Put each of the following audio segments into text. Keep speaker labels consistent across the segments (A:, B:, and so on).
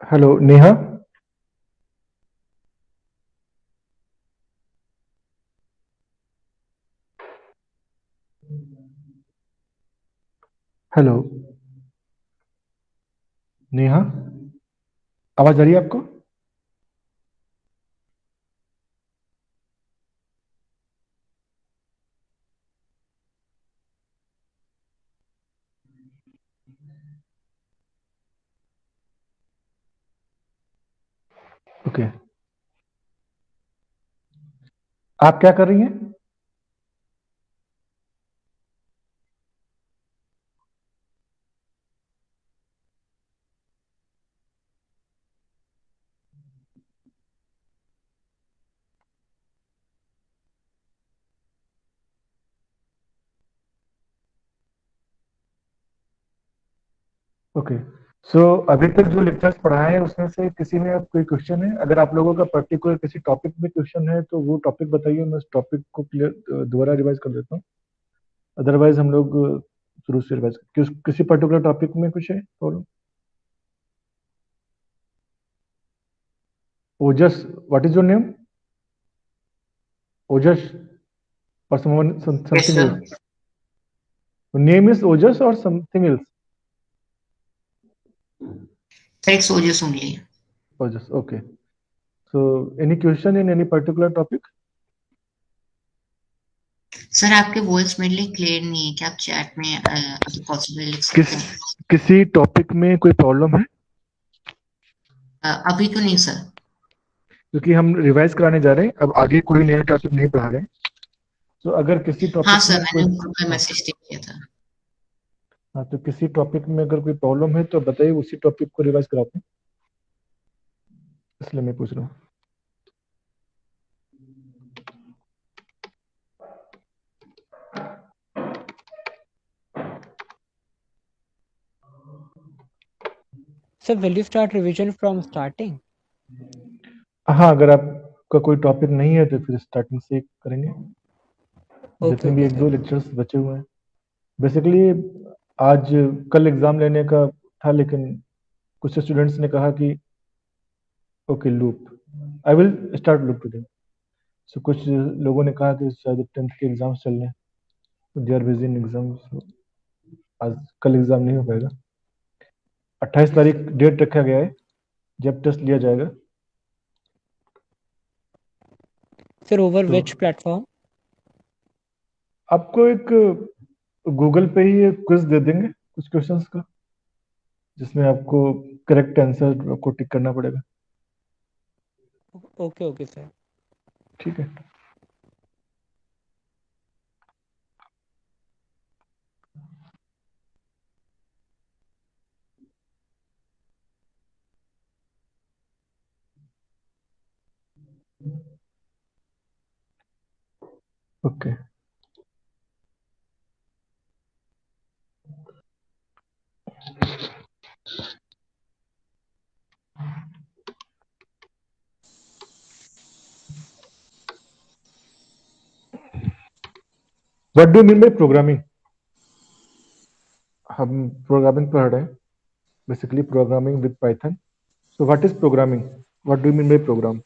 A: Hello Neha. Hello Neha, आवाज आ रही है आपको? ओके। आप क्या कर रही हैं? ओके। सो अभी तक जो लेक्चर्स पढ़ाए हैं उसमें से किसी में अब कोई क्वेश्चन है? अगर आप लोगों का पर्टिकुलर किसी टॉपिक में क्वेश्चन है तो वो टॉपिक बताइए, मैं उस टॉपिक को क्लियर दोबारा रिवाइज कर देता हूँ। अदरवाइज हम लोग शुरू से रिवाइज किसी पर्टिकुलर टॉपिक में कुछ है problem? Ojas, what is your name? Ojas और
B: Yes,
A: something
B: sir.
A: Else? Name is Ojas और something else?
B: Thanks, OJS only.
A: Ojas, okay. So any question in any particular topic?
B: Sir आपके वॉइस मेरे लिए क्लियर नहीं है, क्या आप चैट में अगर पॉसिबल लिख
A: किस
B: सकते हैं?
A: किसी टॉपिक में कोई प्रॉब्लम है?
B: अभी तो नहीं सर।
A: क्योंकि हम रिवाइज कराने जा रहे हैं, अब आगे कोई नया टॉपिक नहीं पढ़ा रहे हैं। तो अगर किसी
B: हाँ
A: टॉपिक
B: सर,
A: में कोई,
B: मैंने ग्रुप में
A: हाँ,
B: मैसेज किया था।
A: हाँ, तो किसी टॉपिक में अगर कोई प्रॉब्लम है तो बताइए, उसी टॉपिक को रिवाइज कराते हैं, इसलिए मैं पूछ रहा हूँ।
C: So will you start revision from starting?
A: हाँ, अगर आपका कोई टॉपिक नहीं है तो फिर स्टार्टिंग से करेंगे,
C: Okay,
A: जितने भी
C: okay,
A: एक दो
C: sir.
A: लेक्चर्स बचे हुए हैं। बेसिकली आज, कल एग्जाम लेने का था लेकिन कुछ स्टूडेंट्स ने कहा कि okay loop, I will start loop today. So कुछ लोगों ने कहा कि शायद 10th के एग्जाम्स चल रहे हैं, तो they are busy in exams. आज कल एग्जाम नहीं हो पाएगा। 28 तारीख डेट रखा गया है जब टेस्ट लिया जाएगा।
C: Sir, over
A: तो
C: which platform?
A: आपको एक गूगल पे ही एक क्विज दे देंगे कुछ क्वेश्चंस का, जिसमें आपको करेक्ट आंसर को टिक करना पड़ेगा।
C: Okay, okay, sir.
A: ठीक है। Okay. What do mean by programming? हम प्रोग्रामिंग पढ़ रहे हैं, basically programming with Python. So what is programming? What do mean by program?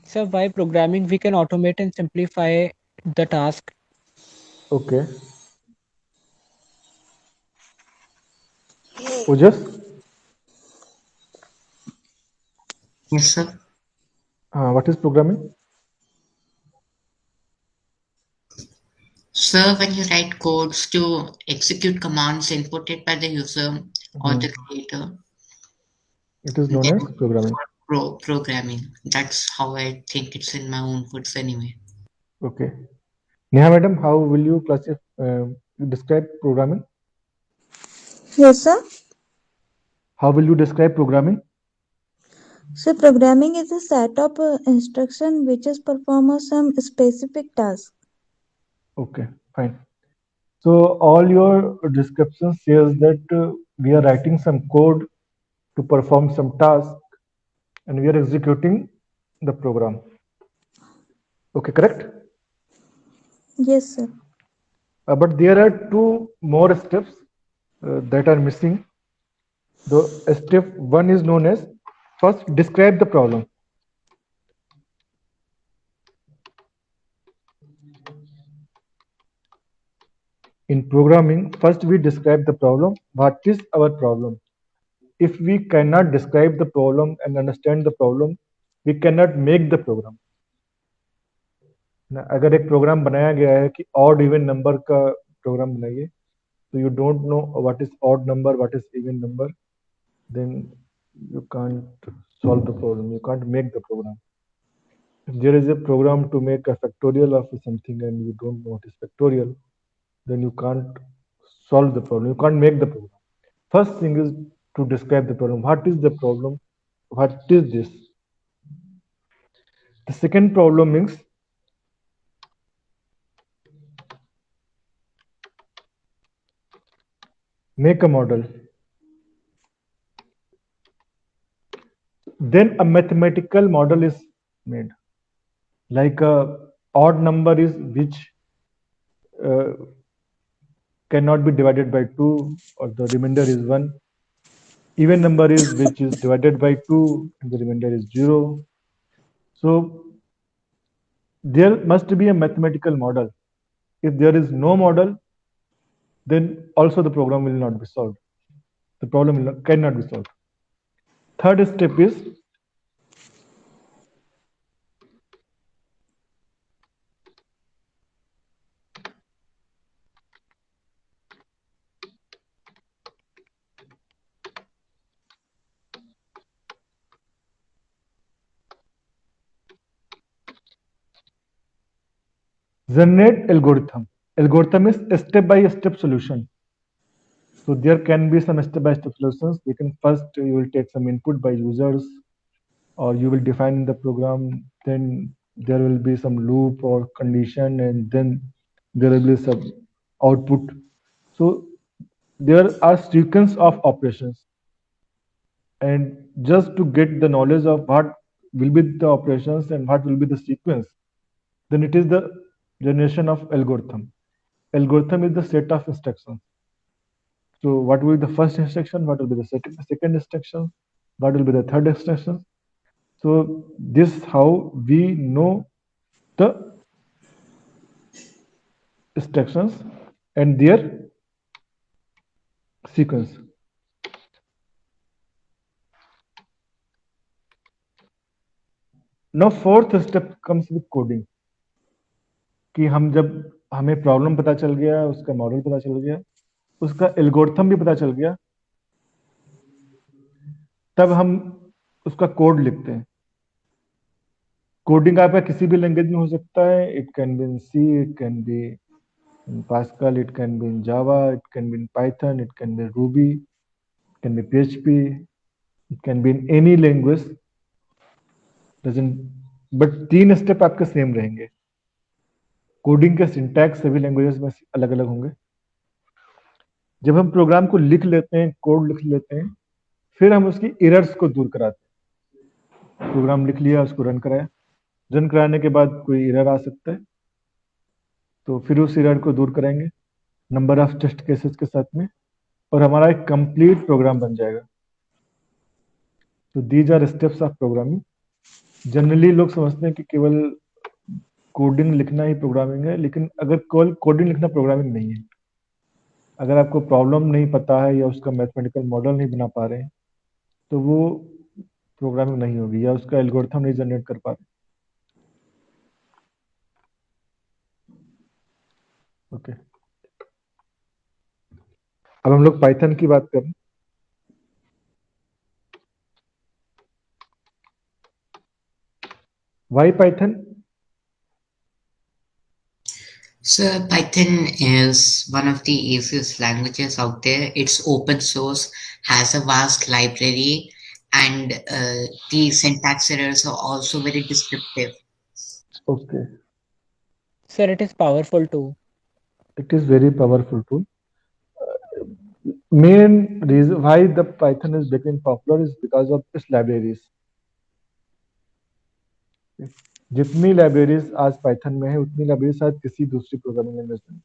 C: So by programming, we can automate and simplify the task.
A: Okay. Ojas,
B: Yes sir.
A: हाँ, what is programming?
B: Sir, when you write codes to execute commands inputted by the user or the creator,
A: it is known
B: then
A: as programming.
B: programming. That's how I think it's in my own words anyway.
A: Okay. Neha madam, how will you describe programming?
D: Yes, sir.
A: How will you describe programming?
D: So programming is a set of instruction which is perform some specific task.
A: Okay, fine. So all your description says that we are writing some code to perform some task and we are executing the program. Okay, correct?
D: Yes, sir.
A: but there are two more steps that are missing. The step one is known as first describe the problem. In programming, first we describe the problem. What is our problem? If we cannot describe the problem and understand the problem, we cannot make the program. ना, अगर एक programme बनाया गया है कि odd even number का programme बनाइए, तो you don't know what is odd number, what is even number, then you can't solve the problem. You can't make the program. If there is a program to make a factorial of something and you don't know what is factorial, then you can't solve the problem. You can't make the program. First thing is to describe the problem. What is the problem? What is this? The second problem is make a model. Then a mathematical model is made. Like a odd number is which uh, cannot be divided by 2 or the remainder is 1. Even number is which is divided by 2 and the remainder is 0. So there must be a mathematical model. If there is no model, then also the program will not be solved. The problem cannot be solved. Third step is generate algorithm. Algorithm is a step-by-step solution. So there can be some step-by-step solutions. You can first you will take some input by users, or you will define the program. Then there will be some loop or condition, and then there will be some output. So there are sequence of operations, and just to get the knowledge of what will be the operations and what will be the sequence, then it is the generation of algorithm. Algorithm is the set of instructions. So what will be the first instruction? What will be the second instruction? What will be the third instruction? So this is how we know the instructions and their sequence. Now fourth step comes with coding. कि हम जब हमें problem पता चल गया, उसका model पता चल गया, उसका एल्गोरिथम भी पता चल गया, तब हम उसका कोड लिखते हैं. कोडिंग आपका किसी भी लैंग्वेज में हो सकता है. It can be in C, it can be in Pascal, it can be in Java, it can be in Python, it can be Ruby, it can be PHP, it can be in any language. But 3 step आपके same रहेंगे. Coding के syntax सभी languages में अलग अलग होंगे. जब हम प्रोग्राम को लिख लेते हैं, कोड लिख लेते हैं, फिर हम उसकी एरर्स को दूर कराते हैं. प्रोग्राम लिख लिया, उसको रन कराया. रन कराने के बाद कोई एरर आ सकता है, तो फिर उस एरर को दूर कराएंगे नंबर ऑफ टेस्ट केसेस के साथ में, और हमारा एक कंप्लीट प्रोग्राम बन जाएगा. तो these are steps of programming. Generally लोग समझते हैं कि केवल कोडिंग लिखना ही प्रोग्रामिंग है, लेकिन अगर केवल कोडिंग लिखना प्रोग्रामिंग नहीं है. अगर आपको प्रॉब्लम नहीं पता है या उसका मैथमेटिकल मॉडल नहीं बना पा रहे हैं, तो वो प्रोग्रामिंग नहीं होगी, या उसका एल्गोरिथम नहीं जनरेट कर पा रहे. ओके, अब हम लोग पाइथन की बात करें. Why Python?
B: So Python is one of the easiest languages out there. It's open source, has a vast library, and the syntax errors are also very descriptive.
A: Okay,
C: Sir, it is powerful too.
A: it is very powerful tool. Main reason why the Python is becoming popular is because of its libraries. जितनी libraries आज Python में है, उतनी library शायद किसी दूसरी programming language में.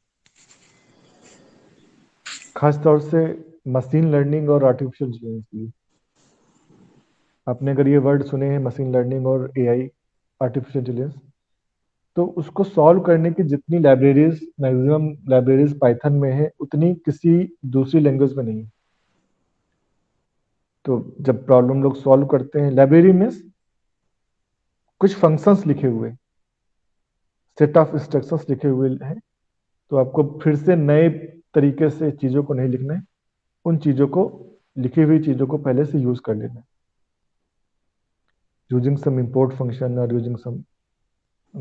A: खास तौर से मशीन लर्निंग और आर्टिफिशियल इंटेलिजेंस के लिए। आपने अगर ये वर्ड सुने हैं मशीन लर्निंग और एआई, आर्टिफिशियल इंटेलिजेंस, तो उसको सॉल्व करने की जितनी लाइब्रेरीज, मैक्सिमम लाइब्रेरीज पाइथन में है, उतनी किसी दूसरी लैंग्वेज में नहीं है। तो जब प्रॉब्लम लोग सॉल्व करते हैं, लाइब्रेरी में कुछ फंक्शंस लिखे हुए, सेट ऑफ इंस्ट्रक्शंस लिखे हुए हैं, तो आपको फिर से नए तरीके से चीज़ों को नहीं लिखना है, उन चीज़ों को, लिखी हुई चीज़ों को पहले से यूज कर लेना है, यूजिंग सम इंपोर्ट फंक्शन और यूजिंग सम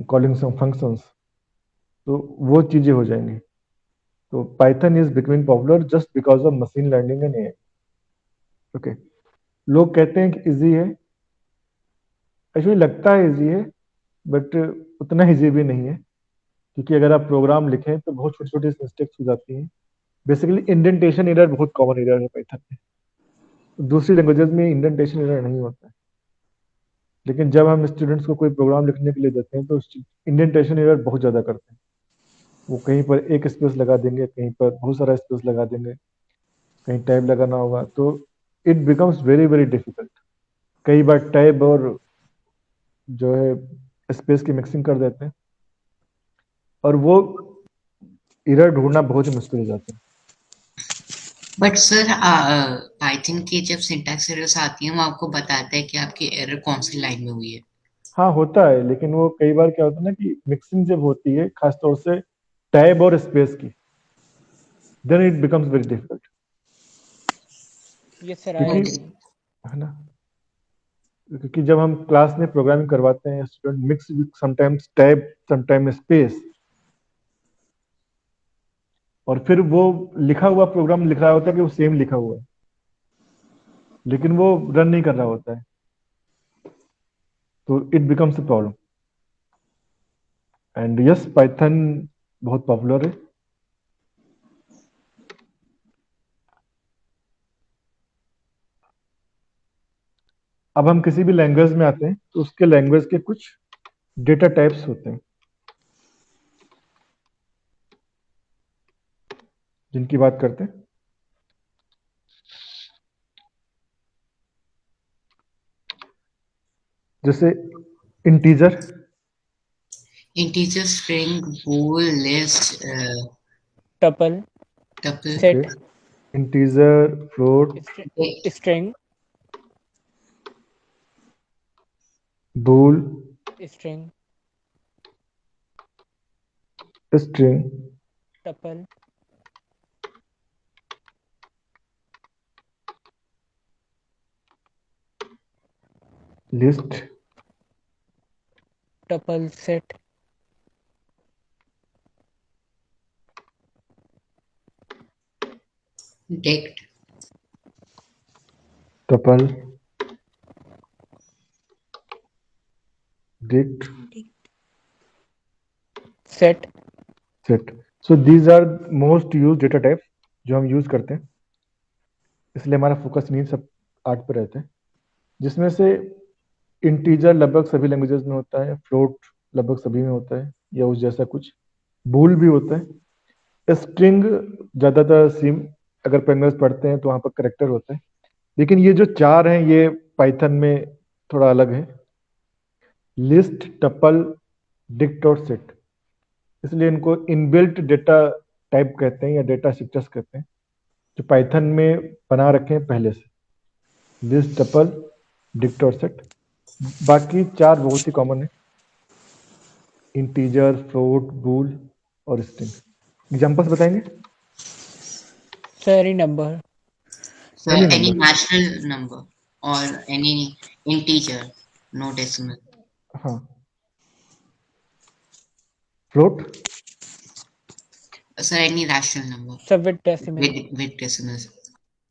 A: कॉलिंग सम फंक्शंस, तो वो चीज़ें हो जाएंगी। तो Python is becoming popular just because of machine learning and AI. Okay, लोग कहते हैं कि इजी है, एक्चुअली लगता है इजी है, बट उतना इजी भी नहीं है, क्योंकि अगर आप प्रोग्राम लिखें तो बहुत छोटी छोटी मिस्टेक्स हो जाती हैं। बेसिकली इंडेंटेशन एरर बहुत कॉमन एरर है पाइथन में, दूसरी लैंग्वेजेस में इंडेंटेशन एरर नहीं होता है। लेकिन जब हम स्टूडेंट्स को कोई प्रोग्राम लिखने के लिए देते हैं तो इंडेंटेशन एरर बहुत ज़्यादा करते हैं। वो कहीं पर एक स्पेस लगा देंगे, कहीं पर बहुत सारा स्पेस लगा देंगे, कहीं टैब लगाना होगा, तो it becomes very very difficult. कई बार टैब और जो है स्पेस की मिक्सिंग कर देते हैं, और वो एरर ढूंढना बहुत ही मुश्किल हो जाता है।
B: बट सर पाइथन की जब सिंटैक्स एरर्स आती है वो आपको बताता है कि आपकी एरर कौन सी लाइन में हुई है।
A: हाँ होता है, लेकिन वो कई बार क्या होता है ना कि मिक्सिंग जब होती है खासतौर से टैब और स्पेस की, then it becomes very difficult.
C: Yes, sir, I
A: क्योंकि,
C: agree.
A: है ना, क्योंकि जब हम क्लास में प्रोग्रामिंग करवाते हैं, student mix sometimes tab sometimes space, और फिर वो लिखा हुआ प्रोग्राम लिख रहा होता है कि वो सेम लिखा हुआ है, लेकिन वो रन नहीं कर रहा होता है, तो it becomes a problem. And yes, Python बहुत पॉपुलर है। अब हम किसी भी लैंग्वेज में आते हैं तो उसके लैंग्वेज के कुछ डेटा टाइप्स होते हैं जिनकी बात करते हैं। जैसे integer,
B: integer, string, bool, list,
C: Tuple,
B: tuple,
C: set,
A: okay, integer, float,
C: string,
A: bool,
C: string,
A: string,
C: tuple,
A: list,
C: tuple, set,
B: dict,
A: tuple, dict,
C: set,
A: set. So these are most use data types जो हम use करते हैं, इसलिए हमारा focus नहीं सब 8 पे रहते हैं। जिसमें से इंटीजर लगभग सभी लैंग्वेजेस में होता है, फ्लोट लगभग सभी में होता है या उस जैसा कुछ, बूल भी होता है, स्ट्रिंग ज्यादातर सिम अगर पैराग्राफ पढ़ते हैं तो वहां पर करेक्टर होता है। लेकिन ये जो 4 हैं ये पाइथन में थोड़ा अलग है, लिस्ट, टपल, डिक्ट और सेट, इसलिए इनको इनबिल्ट डेटा टाइप कहते हैं या डेटा स्ट्रक्चर्स कहते हैं, जो पाइथन में बना रखे हैं पहले से, लिस्ट, टपल, डिक्ट और सेट। बाकी 4 बहुत ही कॉमन है, इंटीजर, फ्लोट, बूल और स्ट्रिंग। एग्जांपल्स बताएंगे?
C: so any number,
B: so
A: any
B: any
A: number,
B: natural number or any integer, no decimal.
A: हाँ, float,
B: So any rational number
C: so with decimal,
B: with decimals.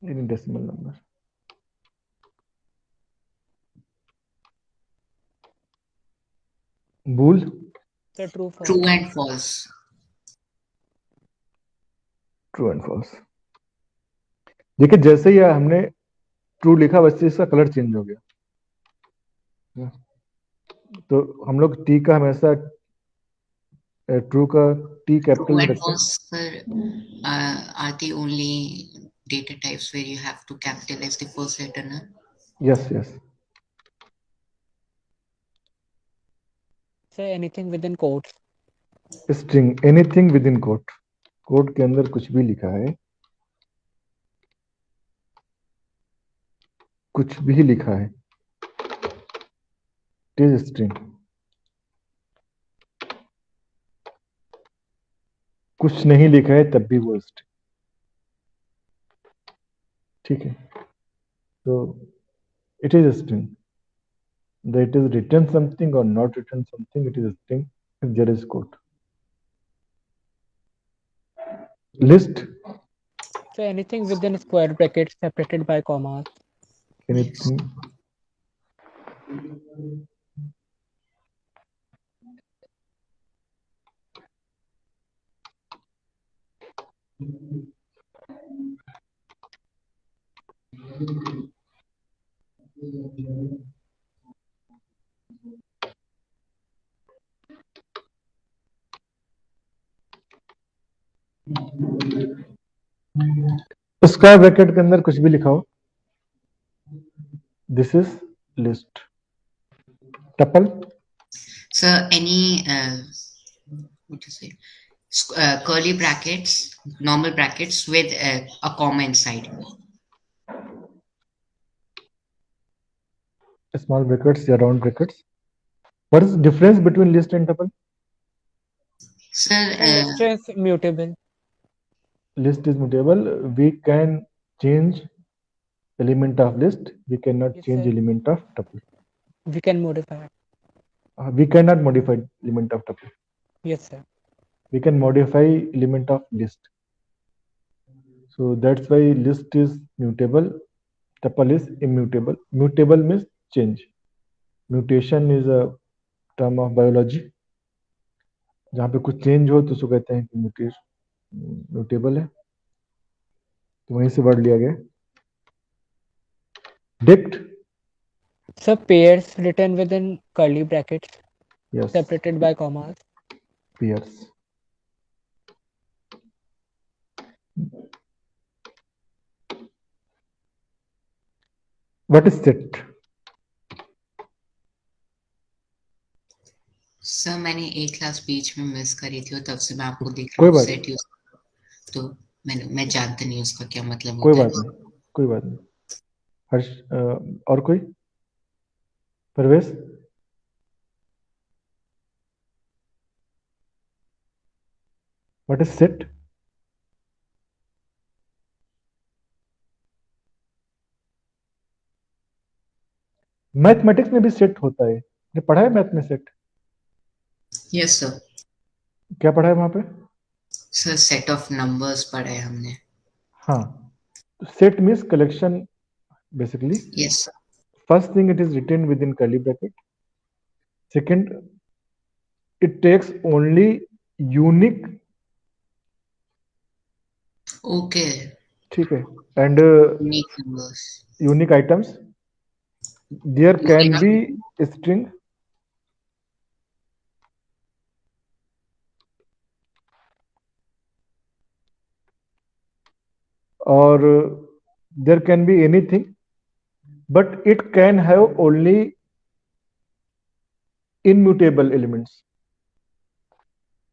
A: Any decimal number, bool,
C: so true,
B: True
C: false,
B: and false.
A: True and false. देखिए जैसे ही हमने true लिखा वैसे इसका colour change हो गया, तो हम लोग टी का हमेशा ट्रू का T
B: True
A: capital में
B: and
A: रखें.
B: false, sir, are the only data types where you have to capitalize the first letter, na?
A: Yes, yes.
C: Sir, anything within quotes.
A: String, anything within quote. Quote के अंदर कुछ भी लिखा है, कुछ भी लिखा है, it is string. कुछ नहीं लिखा है तब भी वो string. ठीक है, तो it is a string. That it is written something or not written something, it is a string if there is quote. List,
C: So anything within square brackets separated by commas.
A: anything. Square bracket के अंदर कुछ भी लिखा हो, this is list. Tuple,
B: Sir, any what to say? Curly brackets, normal brackets with a comma inside.
A: small brackets या round brackets. What is the difference between list and tuple?
B: Sir,
C: List is mutable.
A: List is mutable. We can change element of list. We cannot
C: Yes,
A: change
C: sir.
A: element of tuple.
C: We can modify.
A: We cannot modify element of tuple.
C: Yes, sir.
A: We can modify element of list. So that's why list is mutable, tuple is immutable. Mutable means change. Mutation is a term of biology. जहाँ पे कुछ change हो तो उसको कहते हैं कि mutable है, तो वहीं से वर्ड लिया गया. Dict,
C: So pairs written within curly brackets
A: yes,
C: separated by commas.
A: Pairs. What is set?
B: Sir मैंने एक क्लास बीच में मिस करी थी और तब से मैं आपको देख
A: कोई
B: रहा हूँ
A: बात
B: सेट यूज, तो मैं जानता नहीं उसका क्या मतलब
A: कोई
B: होता
A: बात
B: है.
A: नहीं, कोई बात नहीं. हर्ष, और कोई? परवेश, व्हाट इज सेट? मैथमेटिक्स में भी सेट होता है, ने पढ़ा है मैथ में सेट?
B: Yes sir.
A: क्या पढ़ा है वहां पे?
B: सर सेट ऑफ नंबर्स पढ़ा है हमने.
A: हाँ, set means collection basically.
B: Yes sir.
A: First thing, it is written within curly bracket. Second, it takes only unique,
B: okay.
A: ठीक है, and
B: unique numbers.
A: unique items. There can be a string, or there can be anything, but it can have only immutable elements.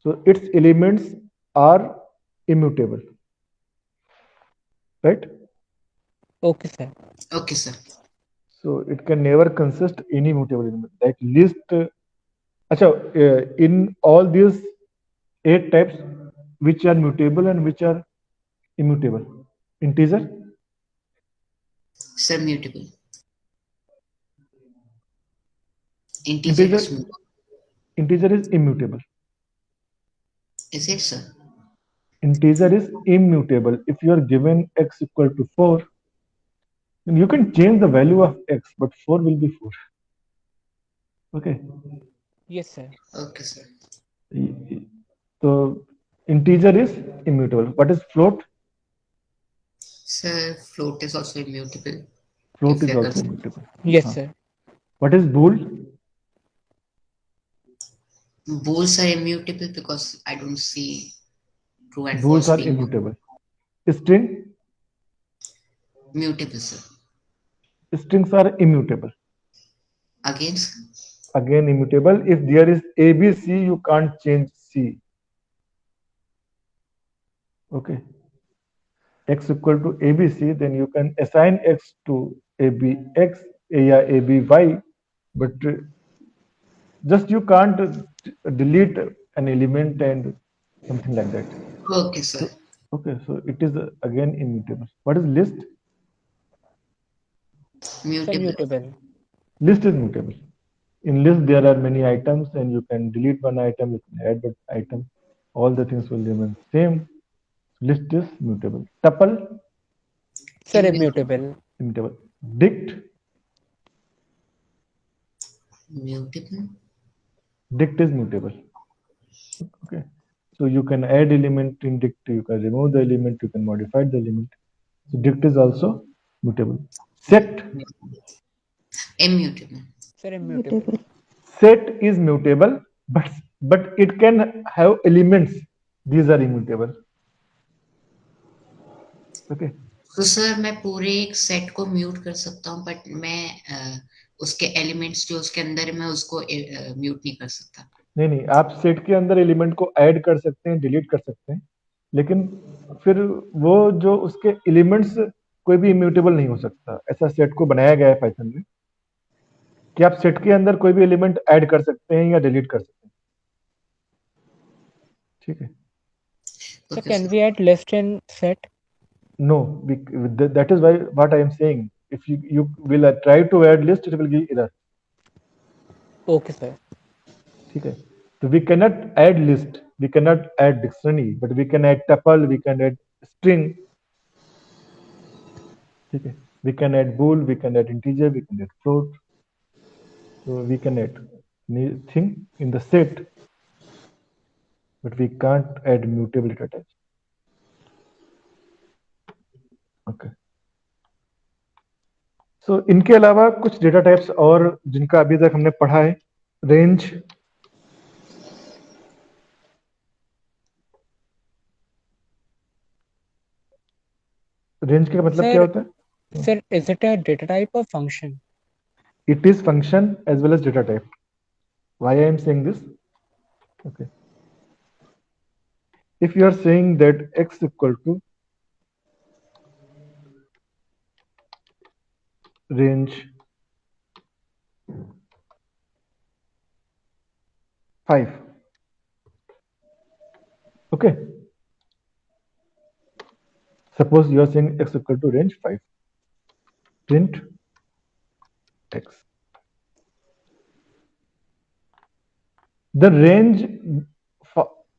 A: So its elements are immutable, right?
C: Okay, sir.
B: Okay sir.
A: So it can never consist any mutable element. Like list, in all these 8 types, which are mutable and which are immutable? Integer,
B: sir mutable.
A: integer,
B: integer
A: integer is immutable.
B: Is it sir?
A: Integer is immutable. If you are given x equal to 4, then you can change the value of x, but 4 will be 4. Okay.
C: Yes, sir.
B: Okay sir.
A: So integer is immutable. What is float?
B: Sir float is also immutable.
A: Float
B: If
A: is
B: you are
A: also
B: considering-
A: immutable.
C: Yes,
A: हाँ.
C: sir.
A: What is bool?
B: Bools are immutable because I don't see true and
A: Bools
B: false
A: are
B: being
A: immutable. String,
B: mutable, sir.
A: strings are immutable.
B: Again, sir?
A: Again, immutable. If there is ABC, you can't change C. Okay. X equal to ABC, then you can assign X to ABX, yeah, ABY, but just you can't delete an element and something like that.
B: Okay, sir.
A: So, okay, so it is again immutable. What is list?
C: Sir,
B: Mutable.
C: mutable.
A: List is mutable. In list, there are many items, and you can delete one item, you can add that item. All the things will remain same. List is mutable. Tuple,
C: Sir,
B: Immutable.
C: immutable.
A: immutable. Dict,
B: Mutable.
A: dict is mutable. Okay. So you can add element in dict, you can remove the element, you can modify the element. So dict is also mutable. Set,
B: Immutable.
C: Sir, immutable.
D: Mutable.
A: set is mutable, but it can have elements. These are immutable. Okay.
B: तो sir मैं पूरे एक set को mute कर सकता हूँ but मैं उसके एलिमेंट्स जो उसके अंदर है मैं उसको म्यूट नहीं कर सकता.
A: नहीं, आप सेट के अंदर एलिमेंट को ऐड कर सकते हैं, डिलीट कर सकते हैं, लेकिन फिर वो जो उसके एलिमेंट्स कोई भी इम्यूटेबल नहीं हो सकता. ऐसा सेट को बनाया गया है पाइथन में कि आप सेट के अंदर कोई भी एलिमेंट ऐड कर सकते हैं या डिलीट कर सकते हैं. ठीक है.
C: Sir,
B: okay
C: can
B: sir.
C: we add list in set?
A: No, that is why what I am saying. If you will try to add list, it will give error.
C: Okay, sir.
A: ठीक है. So we cannot add list, we cannot add dictionary, but we can add tuple, we can add string. ठीक है. We can add bool, we can add integer, we can add float. So we can add anything in the set, but we can't add mutable data types. Okay. So इनके अलावा कुछ data types और जिनका अभी तक हमने पढ़ा है. रेंज, रेंज का मतलब क्या
C: Sir,
A: होता है?
C: sir, is it a data type or function?
A: It is function as well as data type. Why I am saying this? Okay. If you are saying that x equal to range 5, okay. Suppose you are saying x equal to range 5. Print x. The range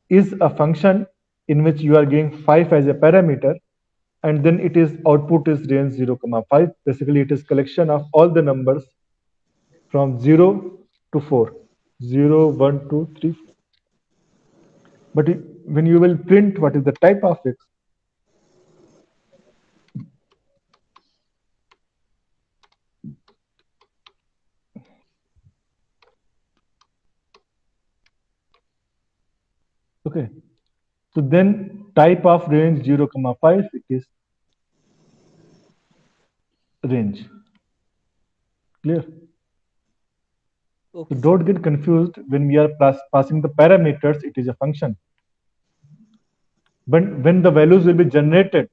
A: is a function in which you are giving 5 as a parameter, and then it is output is range 0, 5. Basically, it is collection of all the numbers from 0 to 4. 0, 1, 2, 3. But when you will print what is the type of x, okay. So then type of range 0, 5, it is range. Clear?
C: Okay,
A: So
C: sir.
A: don't get confused when we are passing the parameters, it is a function. But when the values will be generated,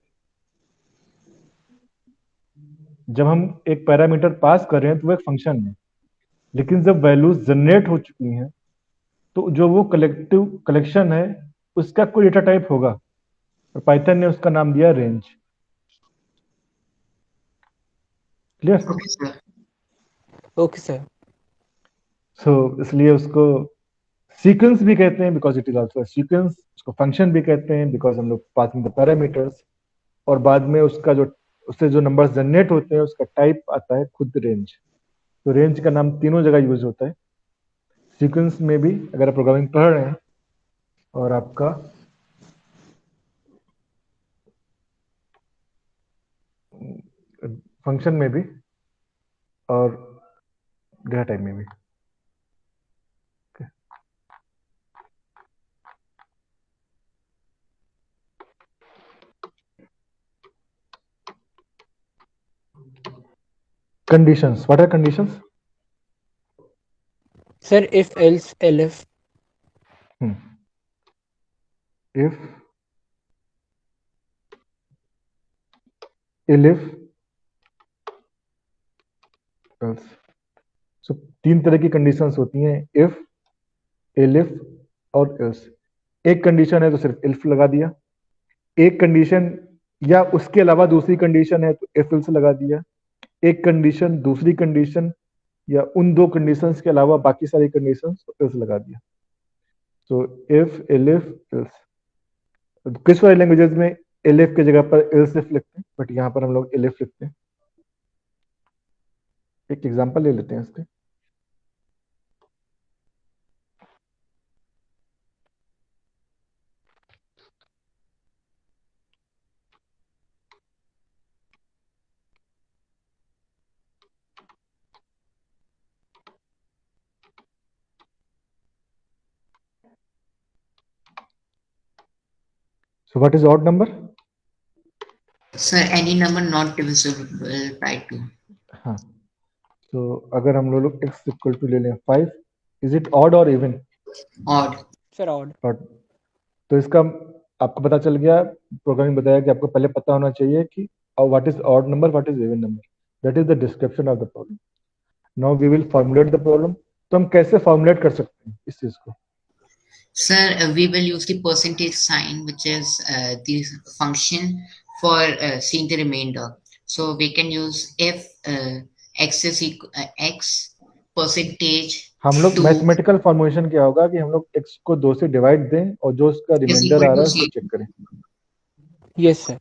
A: जब हम एक parameter pass कर रहे हैं तो वो एक function है, लेकिन जब वैल्यूज जनरेट हो चुकी हैं तो जो वो कलेक्शन है उसका कोई डेटा टाइप होगा, और पाइथन ने उसका नाम दिया range. Clear?
B: Okay sir.
C: Okay, sir.
A: सो इसलिए उसको सीक्वेंस भी कहते हैं because it is also sequence. उसको फंक्शन भी कहते हैं बिकॉज हम लोग पासिंग द पैरामीटर्स, और बाद में उसका जो उससे जो नंबर्स जनरेट होते हैं उसका टाइप आता है खुद रेंज. तो रेंज का नाम तीनों जगह यूज होता है. सीक्वेंस में भी अगर आप प्रोग्रामिंग पढ़ रहे हैं, और आपका फंक्शन में भी, और डेटा टाइप में भी. Conditions. What are conditions?
C: Sir, if else elif.
A: If, elif, else. So तीन तरह की कंडीशंस होती हैं, if, elif और else. एक कंडीशन है तो सिर्फ if लगा दिया, एक कंडीशन या उसके अलावा दूसरी कंडीशन है तो if else लगा दिया, एक कंडीशन दूसरी कंडीशन या उन दो कंडीशंस के अलावा बाकी सारी कंडीशंस तो else लगा दिया. तो if, elif, else. किस वाली लैंग्वेजेस में elif की जगह पर else if लिखते हैं, बट यहाँ पर हम लोग elif लिखते हैं. एक एग्जांपल ले लेते हैं इसके. So what is odd number?
B: Sir, any number not divisible by 2.
A: हाँ. So अगर हम लोग x इक्वल टू ले लें 5, इज इट ऑड और even?
B: Odd.
C: Sir, odd.
A: Odd. तो इसका आपको पता चल गया, प्रोग्रामिंग बताया कि आपको पहले पता होना चाहिए कि what is odd number, what is even number. That is the description of the problem. Now we will formulate the problem. तो हम कैसे फॉर्मुलेट कर सकते हैं इस चीज को?
B: Sir, we will use the percentage sign, which is the function for seeing the remainder. So we can use if x is equal x percentage
A: हम लोग
B: 2
A: मैथमेटिकल फॉर्मुलेशन क्या होगा कि हम लोग x को 2 से डिवाइड दें और जो उसका
B: is
A: रिमाइंडर
B: equal
A: आ रहा
B: to
A: है उसको
B: 0.
A: चेक करें.
C: Yes, sir.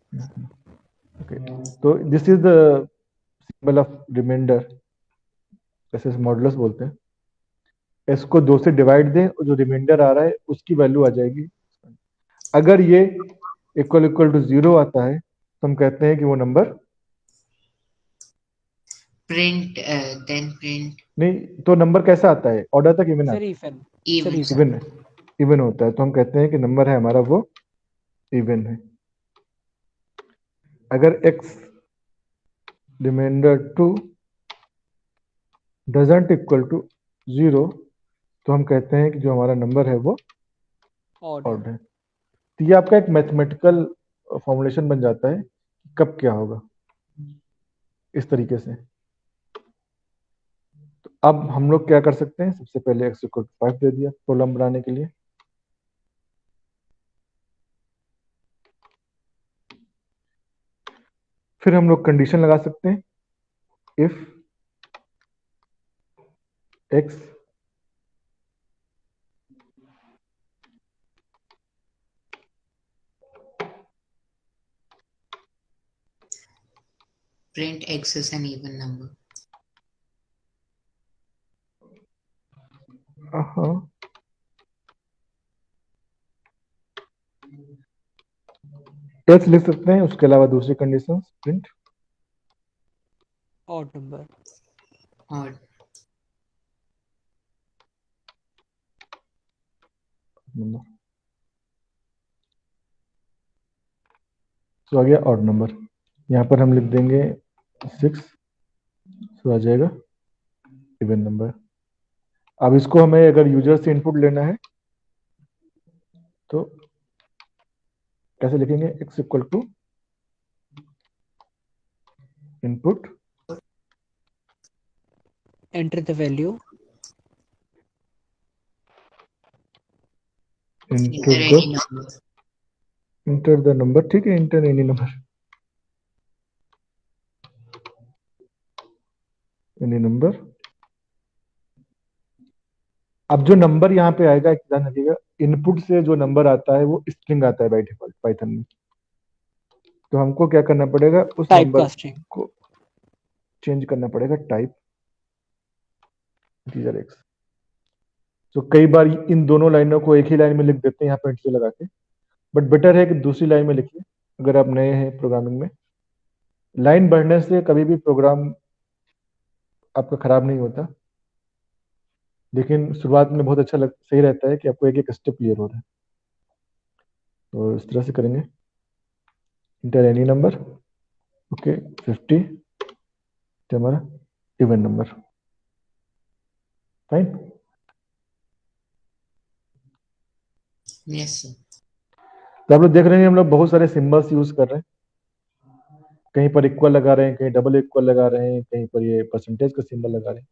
A: Okay. तो this is the symbol of reminder, जैसे मॉडुलस बोलते हैं. s को 2 से डिवाइड दें और जो रिमाइंडर आ रहा है उसकी वैल्यू आ जाएगी. अगर ये इक्वल इक्वल टू 0 आता है तो हम कहते हैं कि वो नंबर
B: Print then print
A: नहीं. तो नंबर कैसा आता है, ऑर्डर तक इवन
C: Sir,
A: आता है.
C: even.
B: even.
C: Sir,
A: even even होता है तो हम कहते हैं कि नंबर है हमारा वो इवन है. अगर x reminder 2 doesn't equal to 0 तो हम कहते हैं कि जो हमारा नंबर है वो
C: odd.
A: ऑड है. तो ये आपका एक मैथमेटिकल फॉर्मुलेशन बन जाता है कब क्या होगा, इस तरीके से. तो अब हम लोग क्या कर सकते हैं, सबसे पहले x इक्वल टू 5 दे दिया प्रॉब्लम बनाने के लिए. फिर हम लोग कंडीशन लगा सकते हैं, if x
B: Print x is an even number.
A: else लिख सकते हैं, उसके अलावा दूसरी condition print
C: Odd number.
B: Odd.
A: Number. तो आ गया ऑड नंबर. यहाँ पर हम लिख देंगे 6, तो आ जाएगा इवन नंबर. अब इसको हमें अगर यूजर से इनपुट लेना है तो कैसे लिखेंगे, x equal to input
C: Enter the value.
B: Enter any number.
A: Enter the number. ठीक है, enter any number, any number. अब जो नंबर यहाँ पे आएगा, एक ध्यान रखिएगा, इनपुट से जो नंबर आता है वो स्ट्रिंग आता है बाय डिफॉल्ट पाइथन में. तो हमको क्या करना पड़ेगा, उस नंबर
C: Typecasting.
A: को चेंज करना पड़ेगा टाइप इंटीजर एक्स. तो कई बार इन दोनों लाइनों को एक ही लाइन में लिख देते हैं यहाँ पे इंटीजर लगा के, बट बेटर है कि दूसरी लाइन में लिखिए अगर आप नए हैं प्रोग्रामिंग में. लाइन बढ़ने से कभी भी प्रोग्राम आपका खराब नहीं होता, लेकिन शुरुआत में बहुत अच्छा सही रहता है कि आपको एक एक स्टेप क्लियर हो रहा है. तो इस तरह से करेंगे, इंटर एनी नंबर. ओके 50 हमारा even number. Fine.
B: Yes, sir.
A: तो आप लोग देख रहे हैं हम लोग बहुत सारे सिंबल्स यूज कर रहे हैं, कहीं पर इक्वल लगा रहे हैं, कहीं डबल इक्वल लगा रहे हैं, कहीं पर ये परसेंटेज का सिंबल लगा रहे हैं।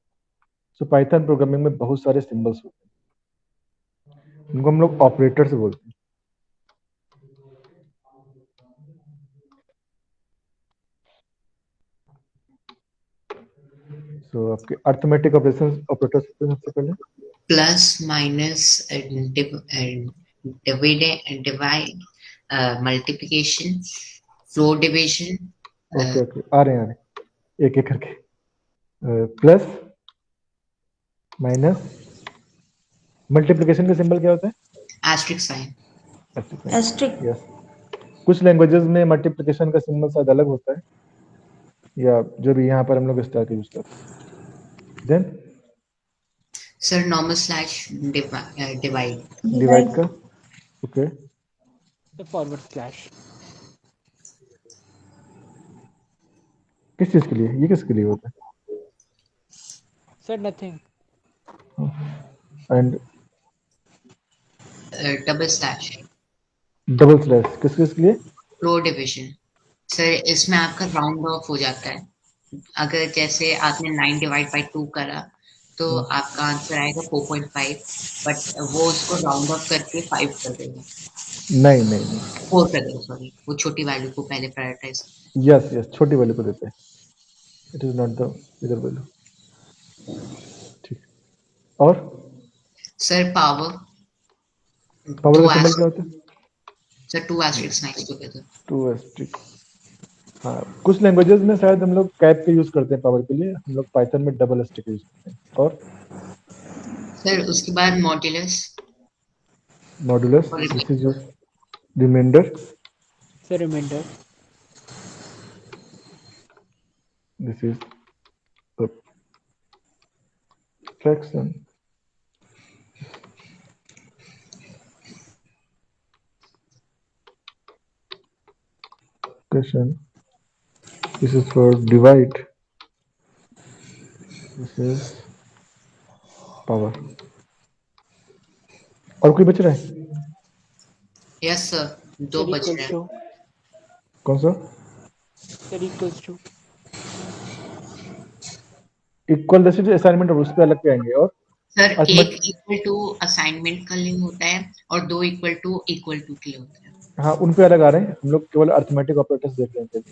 A: सो पाइथन प्रोग्रामिंग में बहुत सारे सिंबल्स होते हैं, उनको हम लोग ऑपरेटर्स बोलते हैं। सो आपके अर्थमेटिक ऑपरेटर्स होते हैं सबसे पहले।
B: Plus, minus, divide, multiplication, floor division.
A: Okay okay, आ रहे हैं एक एक करके। प्लस, माइनस, मल्टीप्लिकेशन का सिंबल क्या होता है?
B: Asterisk sign.
D: Asterisk.
A: यस। कुछ लैंग्वेजेस में मल्टीप्लिकेशन का सिंबल शायद अलग होता है, या जो भी यहाँ पर हम लोग इस तरह के यूज करते हैं। Then
B: Sir, normal slash divide.
A: Divide का, ओके।
C: The forward slash.
A: किस चीज के लिए, ये किसके लिए होता
C: Sir, nothing.
A: है? And
B: Double slash.
A: Double slash किस किस के लिए?
B: Floor division. सर इसमें आपका राउंड ऑफ हो जाता है। अगर जैसे आपने 9 डिवाइड बाई 2 करा तो आपका आंसर आएगा 4.5, बट वो उसको राउंड ऑफ करके 5 कर देगा,
A: नहीं नहीं नहीं,
B: 4 कर देगा, सॉरी, वो छोटी वैल्यू को पहले प्रायोरिटाइज।
A: यस यस, छोटी वैल्यू को देते हैं। It is not the bigger value. ठीक। और
B: सर पावर,
A: पावर
B: टू
A: का सिंबल क्या होता है?
B: Sir 2 asterisk next together.
A: Two asterisk. हाँ, कुछ लैंग्वेजेस में शायद हम लोग कैप का यूज करते हैं पावर के लिए, हम लोग पाइथन में डबल एस्ट्रिक यूज करते हैं। और
B: सर उसके बाद मॉड्यूलस
A: मॉडुलस,
B: और
A: this is your reminder,
C: Sir, remainder.
A: This is the fraction. Question. This is for divide. This is power. और कोई बच रहा है?
B: यस सर, 2
C: Sir,
B: बच
C: equals
B: रहे हैं।
C: to.
A: कौन सा?
C: Sir, equals to.
A: इक्वल रेसिड असाइनमेंट, और उस पे अलग पे आएंगे। और
B: सर एक
A: अर्थमेटिक,
B: इक्वल टू असाइनमेंट के लिए होता है और 2 इक्वल टू के लिए होता है।
A: हाँ उन पे अलग आ रहे हैं, हम लोग केवल अर्थमेटिक ऑपरेटर्स देख रहे हैं।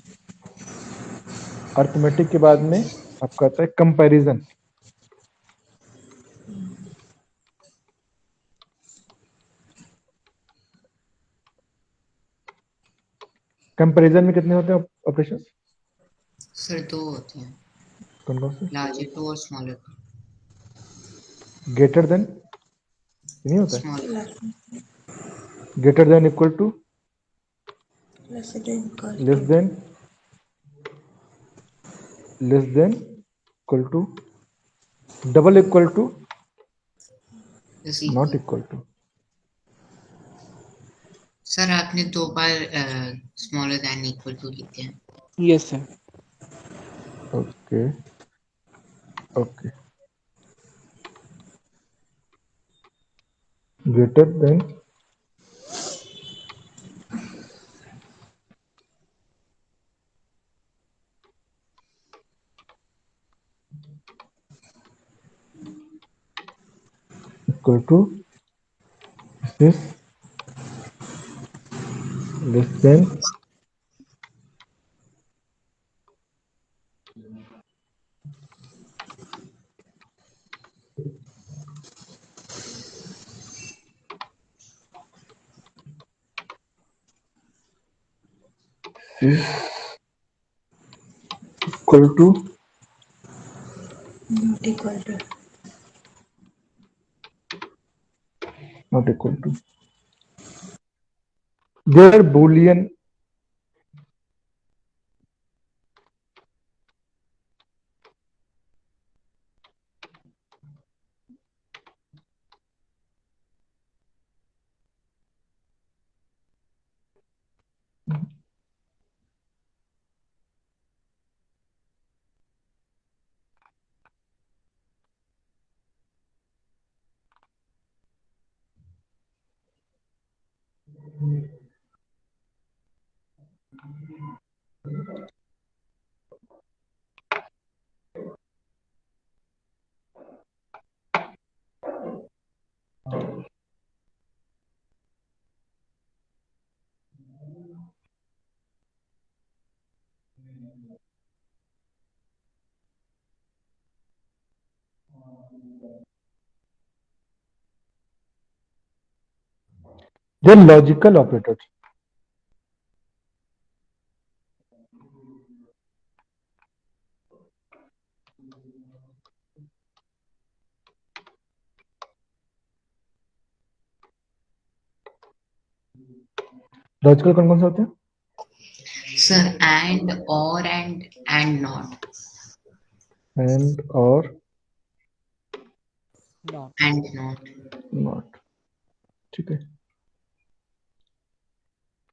A: अर्थमेटिक के बाद में आपका आता है कंपैरिजन। कंपैरिजन में कितने होते हैं ऑपरेशंस?
B: सर 2 होते हैं,
A: कौन कौन से?
B: लार्जर 2 और स्मॉलर 2।
A: ग्रेटर देन नहीं होता है?
B: Smaller,
A: greater than, equal to, less than, less than, equal to, double equal to,
B: is
A: not
B: equal.
A: Equal to.
B: Sir आपने 2 बार स्मॉलर देन इक्वल टू लिखे हैं।
C: Yes, sir.
A: Okay okay. Greater than, equal to, this, less than, is equal to, not equal to. Their Boolean They're logical operators. Logical कौन कौन से होते हैं?
B: Sir, and, or, and not.
A: And और
C: Not.
B: And not.
A: Not. ठीक है.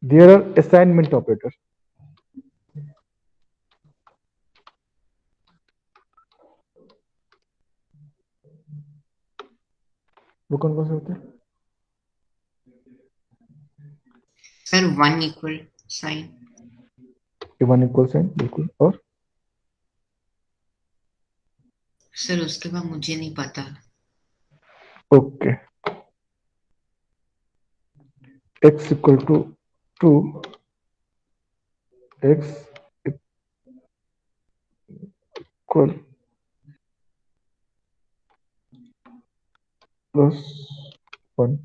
A: There are assignment operators. वो कौन कौन से होते हैं?
B: Sir, one equal sign.
A: One equal sign, बिल्कुल. और
B: सर उसके बाद मुझे नहीं पता.
A: Okay. x equal to 2, x equal plus 1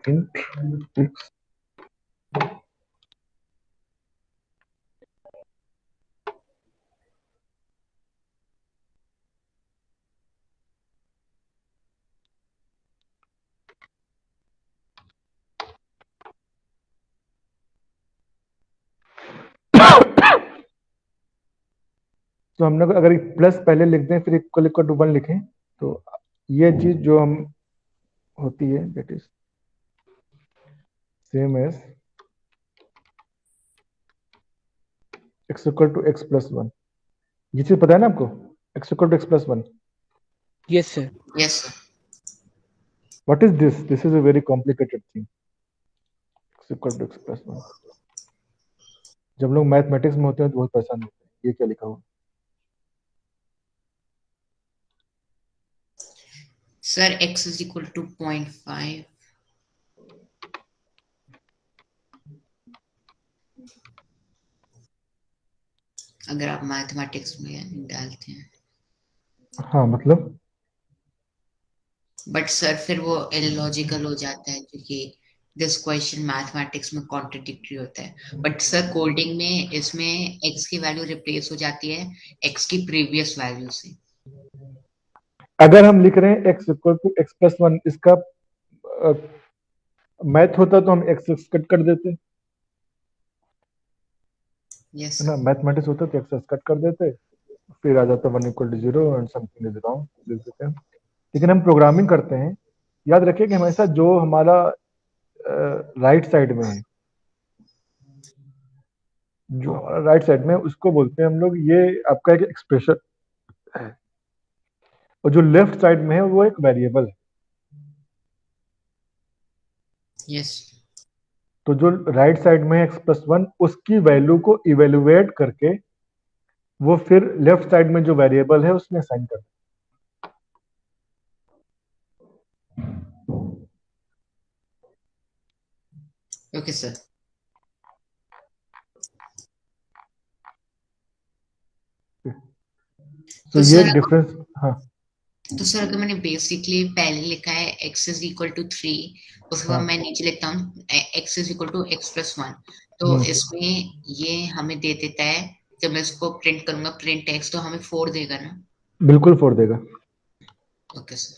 A: int x. तो हमने अगर प्लस पहले लिख दें फिर इक्वल इक्वल टू 1 लिखें तो ये चीज जो हम होती है that is same as x equal to x plus 1. ये चीज पता है ना आपको? x equal to x plus 1.
C: Yes, sir.
B: Yes, sir.
A: What is this? This is a very complicated thing. x equal to x plus 1. जब लोग mathematics में होते हैं तो बहुत परेशान होते हैं. ये क्या लिखा हुआ?
B: Sir, x is equal to 0.5. अगर आप मैथमेटिक्स में डालते हैं.
A: हाँ मतलब
B: बट सर फिर वो इलॉजिकल हो जाता है क्योंकि दिस क्वेश्चन मैथमेटिक्स में कॉन्ट्रडिक्टरी होता है. बट सर कोडिंग में इसमें x की वैल्यू रिप्लेस हो जाती है x की प्रीवियस वैल्यू से.
A: अगर हम लिख रहे हैं x equal to x plus 1, इसका मैथ होता तो हम x कट कर देते.
B: यस
A: है ना? मैथमेटिक्स होता तो x कट कर देते, फिर आ जाता 1 equal to 0 and something is wrong लिख देते हैं. लेकिन हम प्रोग्रामिंग करते हैं, याद रखिए कि हमेशा जो हमारा राइट साइड में है, जो राइट साइड में है, उसको बोलते हैं हम लोग ये आपका एक एक्सप्रेशन है, और जो लेफ्ट साइड में है वो एक वेरिएबल है.
B: यस.
A: तो जो राइट साइड में है x प्लस 1, उसकी वैल्यू को इवेलुएट करके वो फिर लेफ्ट साइड में जो वेरिएबल है उसमें असाइन कर.
B: Okay sir.
A: तो ये डिफरेंस. हाँ
B: तो सर अगर मैंने बेसिकली पहले लिखा है x इज इक्वल टू 3, उसके बाद
A: हाँ.
B: मैं नीचे लिखता हूँ x is equal to x plus 1, तो इसमें ये हमें दे देता है. जब मैं इसको प्रिंट करूंगा प्रिंट x, तो हमें 4 देगा ना?
A: बिल्कुल 4 देगा.
B: Okay sir.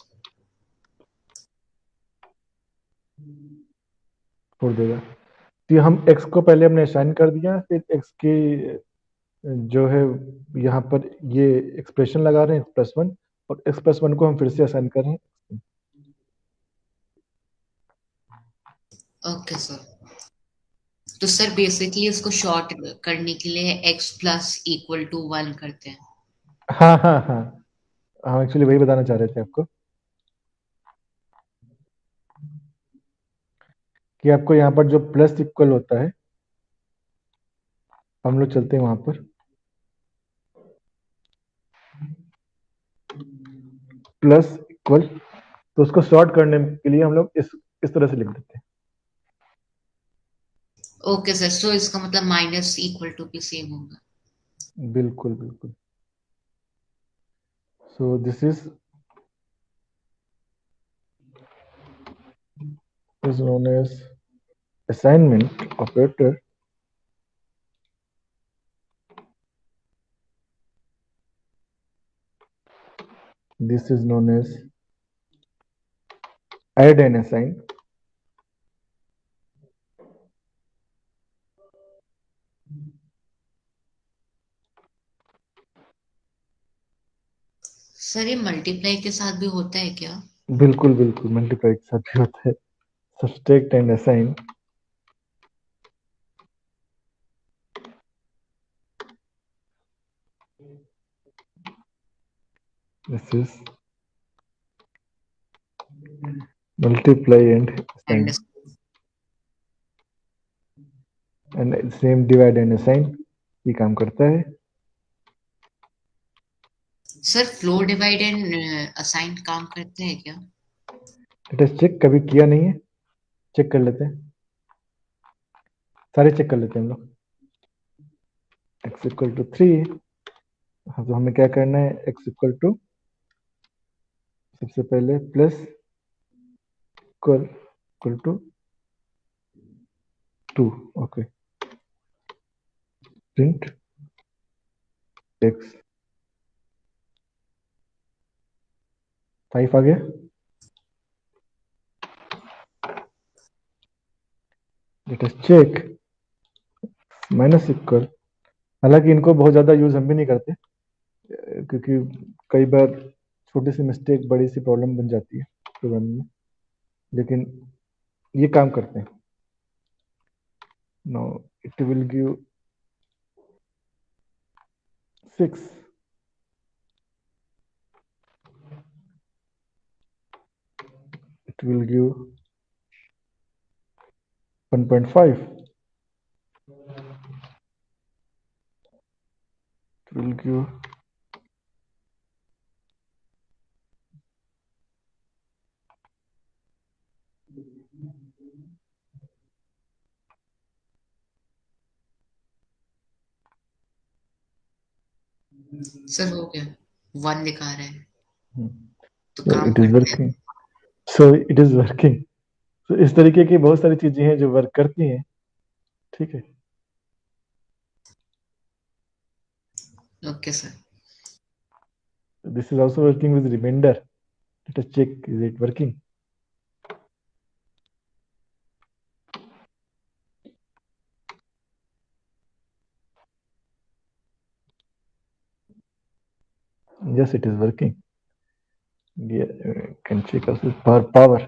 A: 4 देगा. तो हम x को पहले हमने असाइन कर दिया, फिर x की जो है यहाँ पर ये एक्सप्रेशन लगा रहे हैं x प्लस 1, और x प्लस 1 को हम फिर से असाइन कर रहे हैं.
B: Okay sir. तो सर बेसिकली इसको शॉर्ट करने के लिए x प्लस इक्वल टू 1 करते हैं.
A: हाँ हाँ हाँ, हम एक्चुअली वही बताना चाह रहे थे आपको कि आपको यहाँ पर जो प्लस इक्वल होता है, हम लोग चलते हैं वहां पर, प्लस इक्वल, तो उसको शॉर्ट करने के लिए हम लोग इस तरह से लिख देते हैं।
B: ओके सर, सो इसका मतलब माइनस इक्वल टू भी सेम होगा।
A: बिल्कुल बिल्कुल। So this is known as assignment operator. This is known as add and assign.
B: Sir ये मल्टीप्लाई के साथ भी होता है क्या?
A: बिल्कुल बिल्कुल, मल्टीप्लाई के साथ भी होता है। Subtract and assign. This is multiply and assign. And same divide and assign ये काम करता है।
B: Sir floor divide and assign काम करते हैं क्या?
A: लेट अस चेक, कभी किया नहीं है, चेक कर लेते हैं, सारे चेक कर लेते हैं हम लोग। x इक्वल टू 3, तो हमें क्या करना है, x इक्वल टू सबसे पहले plus equal to 2, okay, print x 5 आ गया। Let us check minus equal, हालांकि इनको बहुत ज्यादा यूज हम भी नहीं करते, क्योंकि कई बार छोटी सी मिस्टेक बड़ी सी प्रॉब्लम बन जाती है प्रोग्रामिंग में, लेकिन ये काम करते हैं। Now it will give 6, it will give 1.5, it will give
B: sir हो गया, 1 दिखा रहा है, तो
A: so
B: काम
A: it is
B: करते हैं।
A: working, so it is working, so इस तरीके की बहुत सारी चीजें हैं जो वर्क करती हैं, ठीक है।
B: Okay sir.
A: This is also working with remainder. Let us check, is it working? Yes, it is working. Yeah, can check also power.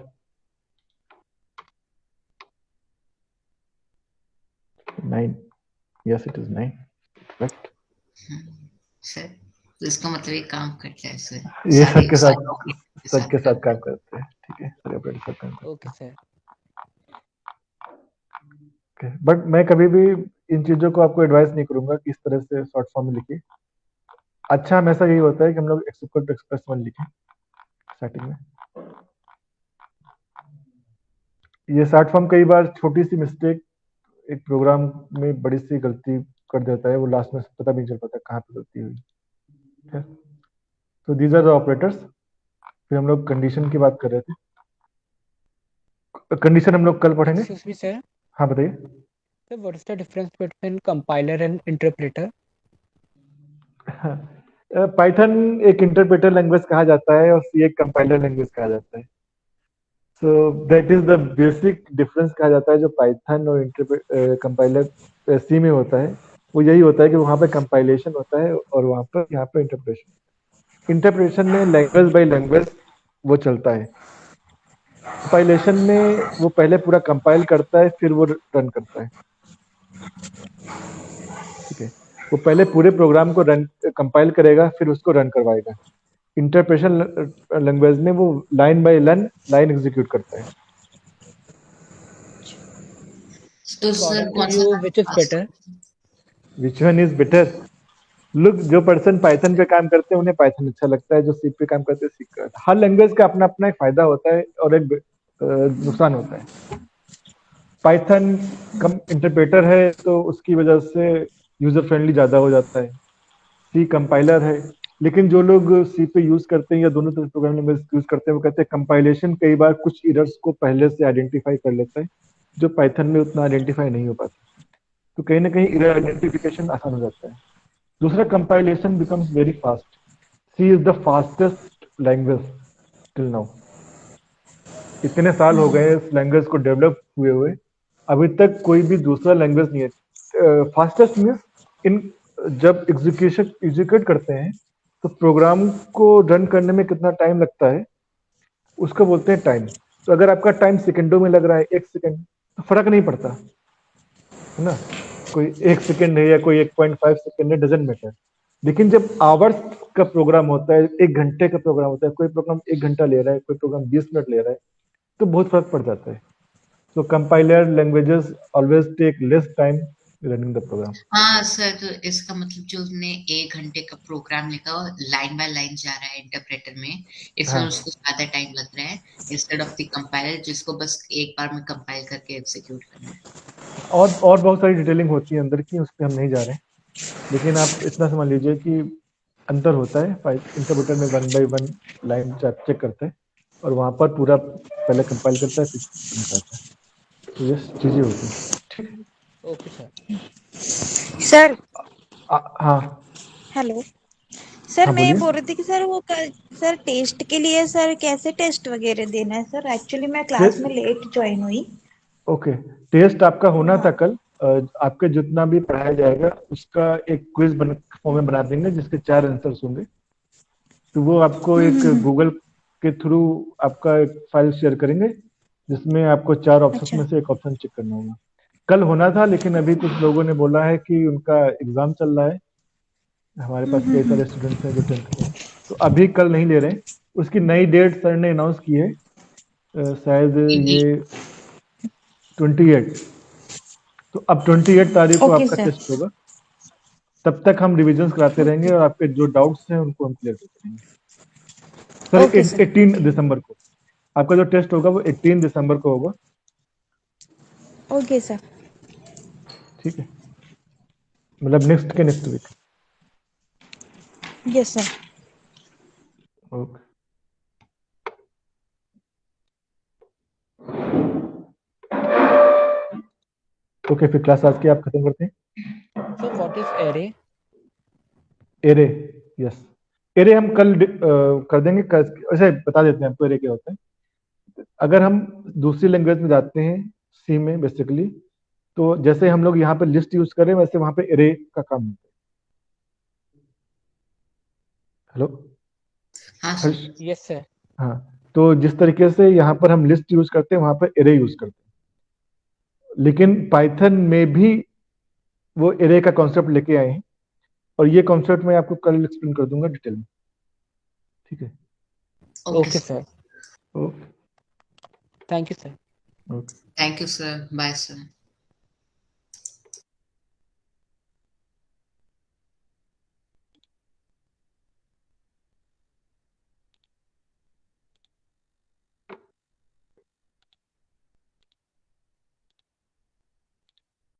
A: 9. Yes, it is 9. Correct.
B: Sir तो इसका मतलब ये काम करता है सर,
A: ये
B: सारे
A: सबके साथ काम करते हैं, ठीक है, सारे ऑपरेटर साथ काम करते हैं।
C: Okay sir.
A: बट मैं कभी भी इन चीजों को आपको एडवाइस नहीं करूंगा कि इस तरह से शॉर्ट फॉर्म में लिखिए। अच्छा हमेशा यही होता है कि हम लोग x equal to x plus 1 लिखें स्टार्टिंग में। ये शॉर्ट फॉर्म कई बार छोटी सी मिस्टेक एक प्रोग्राम में बड़ी सी गलती कर देता है, वो लास्ट में पता भी नहीं चल पाता कहाँ पे गलती हुई है। तो दीज आर द ऑपरेटर्स। फिर हम लोग कंडीशन की बात कर रहे थे, कंडीशन हम लोग कल पढ़ेंगे।
C: एक्सक्यूज मी सर,
A: हाँ बताइए।
C: Sir what is the difference between compiler and interpreter?
A: Python एक इंटरप्रेटर लैंग्वेज कहा जाता है और सी एक कंपाइलर लैंग्वेज कहा जाता है। So that is the basic difference कहा जाता है जो पाइथन और कंपाइलर सी में होता है। वो यही होता है कि वहाँ पे कंपाइलेशन होता है और वहाँ पर यहाँ पे इंटरप्रेशन। इंटरप्रेशन में लैंग्वेज बाय लैंग्वेज वो चलता है। कंपाइलेशन में वो पहले पूरा कंपाइल करता है फिर वो रन करता है, ठीक है। वो पहले पूरे प्रोग्राम को रन कंपाइल करेगा फिर उसको रन करवाएगा। इंटरप्रेशन लैंग्वेज में वो लाइन बाय लाइन एग्जीक्यूट करता है।
B: तो सर
C: According to
B: कौन सा
C: you, which is
B: fast?
C: better?
A: Which one is better? लोग जो पर्सन पाइथन पे काम करते हैं उन्हें पाइथन अच्छा लगता है, जो सी पे काम करते हैं सी का। हर लैंग्वेज का अपना अपना एक फायदा होता है और एक नुकसान होता है। पाइथन कम इंटरप्रेटर है तो उसकी वजह से यूजर फ्रेंडली ज्यादा हो जाता है। सी कंपाइलर है, लेकिन जो लोग सी पे यूज करते हैं या दोनों तरह प्रोग्रामिंग लैंग्वेज यूज करते हैं वो कहते हैं कंपाइलेशन कई बार कुछ एरर्स को पहले से आइडेंटिफाई कर लेता है, जो पाइथन में उतना आइडेंटिफाई नहीं हो पाता। तो कहीं ना कहीं एरर आइडेंटिफिकेशन आसान हो जाता है। दूसरा, compilation becomes very fast. C is the fastest language till now. इतने साल हो गए इस लैंग्वेज को डेवलप हुए हुए, अभी तक कोई भी दूसरा लैंग्वेज नहीं है। फास्टेस्ट मीन्स इन जब एग्जीक्यूट करते हैं तो प्रोग्राम को रन करने में कितना टाइम लगता है उसको बोलते हैं टाइम। तो अगर आपका टाइम सेकंडों में लग रहा है, 1 सेकंड, तो फर्क नहीं पड़ता, है ना। कोई 1 सेकंड है या कोई 1.5 सेकंड है, डजेंट मैटर। लेकिन जब आवर्स का प्रोग्राम होता है, 1 घंटे का प्रोग्राम होता है, कोई प्रोग्राम 1 घंटा ले रहा है, कोई प्रोग्राम 20 मिनट ले रहा है, तो बहुत फर्क पड़ जाता है। So compiler languages always take less time running the program.
B: हाँ सर, तो इसका मतलब जो उसने 1 घंटे का प्रोग्राम लिखा लाइन बाय लाइन जा रहा है इंटरप्रेटर में, इसमें
A: हाँ,
B: उसको ज्यादा टाइम लग रहा है इंस्टेड ऑफ द कंपाइलर जिसको बस एक बार में कंपाइल करके एग्जीक्यूट करना है।
A: और बहुत सारी डिटेलिंग होती है अंदर की, उस पर हम नहीं जा रहे हैं। लेकिन आप इतना समझ लीजिए कि अंतर होता है। इंटरप्रेटर में 1 by 1 लाइन चेक करता है और वहां पर पूरा पहले कंपाइल करता है फिर submit करता है। तो ये चीजें होती हैं।
C: Okay, sir.
D: सर
A: हाँ
D: हेलो सर,
A: हाँ,
D: मैं ये
A: बोलिए।
D: बोल रही थी कि सर वो सर टेस्ट के लिए सर कैसे टेस्ट वगैरह देना है सर? एक्चुअली मैं क्लास में लेट ज्वाइन हुई।
A: ओके, टेस्ट आपका होना था
D: हाँ।
A: कल। आपके जितना भी पढ़ाया जाएगा उसका एक क्विज फॉर्म में बना देंगे जिसके 4 आंसर्स होंगे। तो वो आपको एक
D: हम्म।
A: गूगल के थ्रू आपका एक फाइल शेयर करेंगे जिसमें आपको 4 ऑप्शन
D: अच्छा।
A: में से एक ऑप्शन चेक करना होगा। कल होना था लेकिन अभी कुछ लोगों ने बोला है कि उनका एग्जाम चल रहा है। हमारे पास कई
D: हम्म।
A: सारे स्टूडेंट्स हैं जो 10th के हैं, तो अभी कल नहीं ले रहे हैं। उसकी नई डेट सर ने अनाउंस की है, शायद ये 28। तो अब 28 तारीख को
D: ओके
A: आपका
D: सर।
A: टेस्ट होगा। तब तक हम रिविजन्स कराते रहेंगे और आपके जो डाउट्स हैं उनको हम क्लियर करते रहेंगे।
D: Okay
A: sir,
D: sir.
A: 18 दिसंबर को आपका जो टेस्ट होगा वो 18 दिसंबर को होगा।
D: Okay sir.
A: ठीक है, मतलब next week.
D: Yes sir.
A: Okay. Okay, फिर क्लास आज की आप खत्म करते हैं।
C: So, what is array?
A: Array, yes, array हम कल कर देंगे। ऐसे बता देते हैं आपको एरे क्या होता है। अगर हम दूसरी लैंग्वेज में जाते हैं, सी में बेसिकली, तो जैसे हम लोग यहाँ पे लिस्ट यूज करें वैसे वहां पे एरे का काम होता है। हेलो
B: हाँ
A: हर्ष।
B: सर।
C: Yes, sir.
A: हाँ, तो जिस तरीके से यहाँ पर हम लिस्ट यूज करते हैं वहां पर एरे यूज करते हैं, लेकिन पाइथन में भी वो एरे का कॉन्सेप्ट लेके आए हैं और ये कॉन्सेप्ट मैं आपको कल एक्सप्लेन कर दूंगा डिटेल में। ठीक है।
B: Okay
C: Okay,
B: sir.
C: sir.
A: Okay.
C: Thank you, sir.
A: Okay.
B: Thank you sir, bye sir.